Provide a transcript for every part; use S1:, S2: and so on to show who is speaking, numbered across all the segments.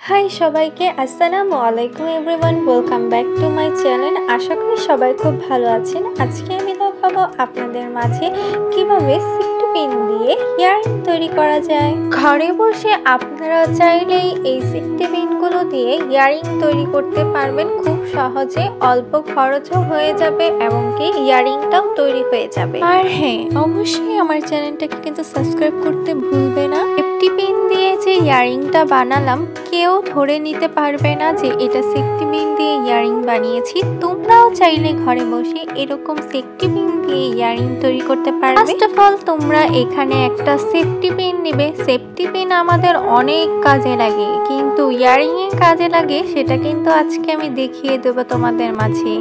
S1: High সবাইকে, আসসালামু আলাইকুম everyone, welcome back to my channel. আশা করি সবাই খুব ভালো আছেন। আজকে আমি দেখাবো আপনাদের মাঝে কিভাবে সিফটি পিন দিয়ে ইয়াররিং তৈরি করা যায়। ঘরে বসে আপনারা চাইলেই এই সিফটি পিনগুলো দিয়ে ইয়াররিং তৈরি করতে পারবেন খুব সহজে, অল্প খরচও হয়ে যাবে এবং কি ইয়াররিংটাও তৈরি হয়ে যাবে। আর হ্যাঁ, অবশ্যই আমার চ্যানেলটাকে কিন্তু সাবস্ক্রাইব করতে ভুলবে না। সিফটি পিন দিয়ে যে ইয়াররিংটা বানালাম কেউ ধরে নিতে পারবে না যে এটা সিফটি পিন দিয়ে ইয়াররিং বানিয়েছি। তোমরাও চাইলে ঘরে বসে এরকম সিফটি পিন দিয়ে ইয়াররিং তৈরি করতে পারবে। ফার্স্ট অফ অল তোমরা এখানে একটা সেফটি পিন নেবে। সেফটি পিন আমাদের অনেক কাজে লাগে, কিন্তু ইয়াররিং এর কাজে লাগে সেটা কিন্তু আজকে আমি দেখিয়ে দেবো তোমাদের মাঝে।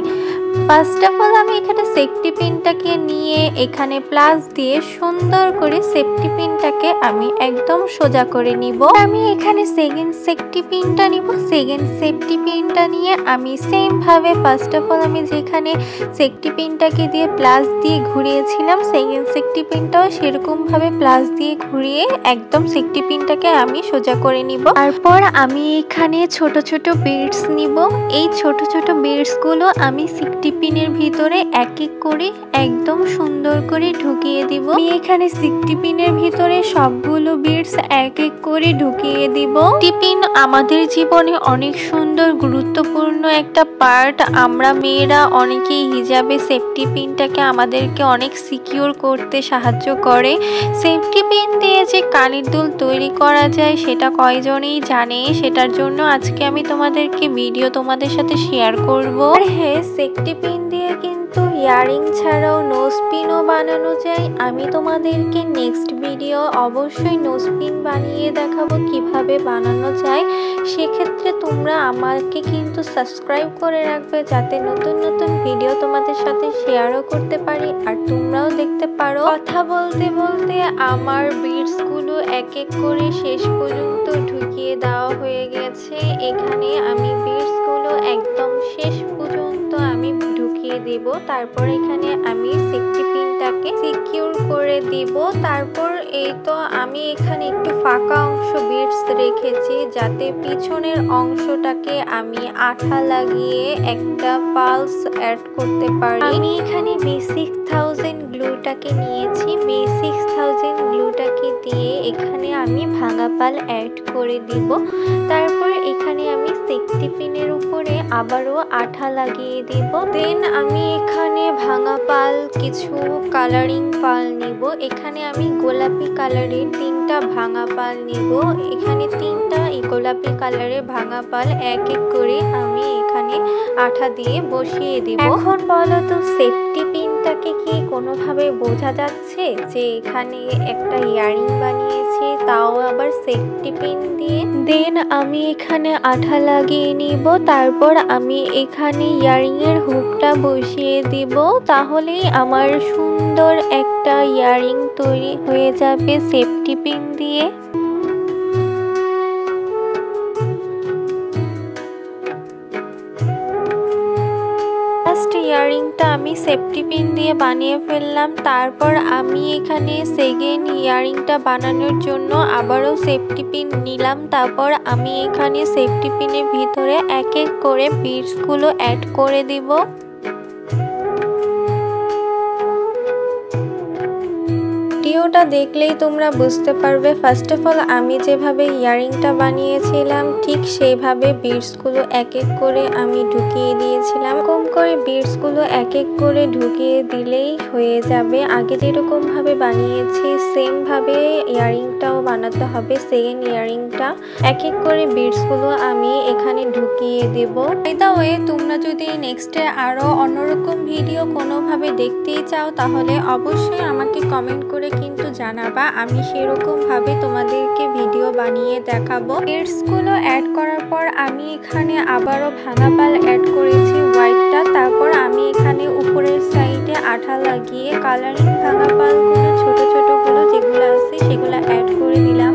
S1: ফার্স্ট অফ অল আমি এখানে সেফটি পিনটাকে নিয়ে এখানে প্লাস দিয়ে সুন্দর করে সেফটি পিনটাকে আমি একদম সোজা করে নিব। আমি এখানে সেকেন্ড সেফটি পিনটা নিব। সেকেন্ড সেফটি পিনটা নিয়ে আমি সেম ভাবে ফার্স্ট অফ অল আমি যেখানে সেফটি পিনটাকে দিয়ে প্লাস দিয়ে ঘুরিয়েছিলাম, সেকেন্ড সেফটি পিনটাও সেরকম ভাবে প্লাস দিয়ে ঘুরিয়ে একদম সেফটি পিনটাকে আমি সোজা করে নিব। তারপর আমি এখানে ছোট ছোট বিডস নিব। এই ছোট ছোট বিডস গুলো আমি সিফটি পিনের ভিতরে এক এক করে একদম সুন্দর করে ঢুকিয়ে দিব। আমি এখানে সিফটি পিনের ভিতরে সবগুলো বিডস এক এক করে ঢুকিয়ে দিব। সিফটি পিন আমাদের জীবনে অনেক সুন্দর গুরুত্বপূর্ণ একটা পার্ট। আমরা মেয়েরা অনেকেই হিজাবে সেফটি পিনটাকে আমাদেরকে অনেক সিকিউর করতে সাহায্য করে। সেফটি পিন দিয়ে যে কানের দুল তৈরি করা যায় সেটা কয়জনেই জানে, সেটার জন্য আজকে আমি তোমাদেরকে ভিডিও তোমাদের সাথে শেয়ার করব। আর হ্যাঁ, সেফটি পিন দিয়ে কিন্তু ইয়াররিং ছাড়াও নোজ পিনও বানানো যায়। আমি তোমাদেরকে নেক্সট ভিডিও অবশ্যই নোজ পিন বানিয়ে দেখাবো কিভাবে বানানো যায়। সেক্ষেত্রে তোমরা আমাকে কিন্তু সাবস্ক্রাইব করে রাখবে, যাতে নতুন নতুন ভিডিও তোমাদের সাথে শেয়ারও করতে পারি আর তোমরাও দেখতে পারো। কথা বলতে বলতে আমার বিডসগুলো এক এক করে শেষ পর্যন্ত ঢুকিয়ে দেওয়া হয়ে গেছে। এখানে আমি বিডসগুলো একদম শেষ পর্যন্ত আমি ঢুকিয়ে দিব। তারপর এখানে আমি সেফটি পিনটাকে সিকিউর করে দিব। তারপর এই তো আমি এখানে একটু ফাঁকা অংশ বিডস রেখেছি, যাতে পিছনের অংশটাকে আমি আঠা লাগিয়ে একটা পালস অ্যাড করতে পারি। আমি এখানে B6000 গ্লুটাকে নিয়েছি। B6000 গ্লুটাকে দিয়ে এখানে আমি ভাঙা পাল অ্যাড করে দিব। তারপর এখানে আমি সেফটি পিনের উপরে আবারও আঠা লাগিয়ে দিব। দেন আমি এখানে ভাঙা পাল, কিছু কালারিং পাল নিব। এখানে আমি গোলাপি কালারের 3টা ভাঙা পাল নিব। এখানে 3টা গোলাপি কালারের ভাঙা পাল এক এক করে আমি এখানে আঠা দিয়ে বসিয়ে দিব। এখন বলো তো, সেফটি পিনটাকে কি কোনোভাবে বোঝা যাচ্ছে যে এখানে একটা ইয়াররিং বানিয়েছি, তাও আবার সেফটি পিন দিয়ে? দেন আমি এখানে আঠা লাগিয়ে নিব। তারপর আমি এখানে ইয়াররিং এর হুকটা বসিয়ে দিব। তাহলেই আমার সুন্দর একটা ইয়াররিং তৈরি হয়ে যাবে সেফটি পিন দিয়ে। ইয়াররিংটা আমি সেফটি পিন দিয়ে বানিয়ে ফেললাম। তারপর আমি এখানে সেকেন্ড ইয়াররিংটা বানানোর জন্য আবারও সেফটি পিন নিলাম। তারপর আমি এখানে সেফটি পিনের ভিতরে এক এক করে বিডসগুলো অ্যাড করে দিব। ভিডিওটা দেখলেই তোমরা বুঝতে পারবে। ফার্স্ট অফ অল আমি যেভাবে ইয়াররিংটা বানিয়েছিলাম ঠিক সেইভাবে বিডসগুলো এক এক করে আমি ঢুকিয়ে দিয়েছিলাম। কম করে বিডসগুলো এক এক করে ঢুকিয়ে দিলেই হয়ে যাবে। আগে যেরকম ভাবে বানিয়েছি সেম ভাবে ইয়াররিংটাও বানাতে হবে। সেকেন্ড ইয়াররিংটা এক এক করে বিডসগুলো আমি এখানে ঢুকিয়ে দেব। বাই দ্য ওয়ে, তোমরা যদি নেক্সটে আরো অন্যরকম ভিডিও কোনোভাবে দেখতেই চাও তাহলে অবশ্যই আমাকে কমেন্ট করে কিন্তু জানাবা। আমি সেরকম ভাবে তোমাদেরকে ভিডিও বানিয়ে দেখাবো। বিডসগুলো অ্যাড করার পর আমি এখানে আবারও ভাঙা পাল অ্যাড করেছি হোয়াইটটা। তারপর আমি এখানে উপরের সাইডে আঠা লাগিয়ে কালারিং ভাঙা পালগুলো ছোট ছোটগুলো যেগুলো আছে সেগুলো অ্যাড করে দিলাম।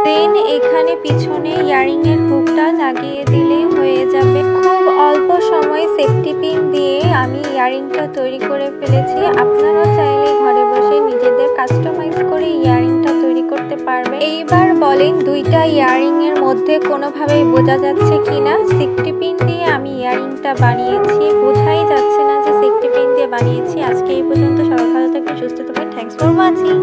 S1: দেন এখানে পিছনে ইয়াররিং এর হুকটা লাগিয়ে দিলেই হয়ে যাবে। খুব অল্প সময় সেফটি পিন দিয়ে আমি ইয়াররিংটা তৈরি করে ফেলেছি। আপনারাও চাইলে ঘরে বসে নিজেদের কাস্টমাইজ করে ইয়াররিংটা তৈরি করতে পারবেন। এইবার বলেন দুইটা ইয়াররিং এর মধ্যে কোনোভাবেই বোঝা যাচ্ছে কিনা। সিকটি পিন দিয়ে আমি ইয়াররিংটা বানিয়েছি, বোঝাই যাচ্ছে না যে সিকটি পিন দিয়ে বানিয়েছি। আজকে এই পর্যন্ত, সবাই ভালো থাকবেন, সুস্থ থাকবেন। Thanks for watching.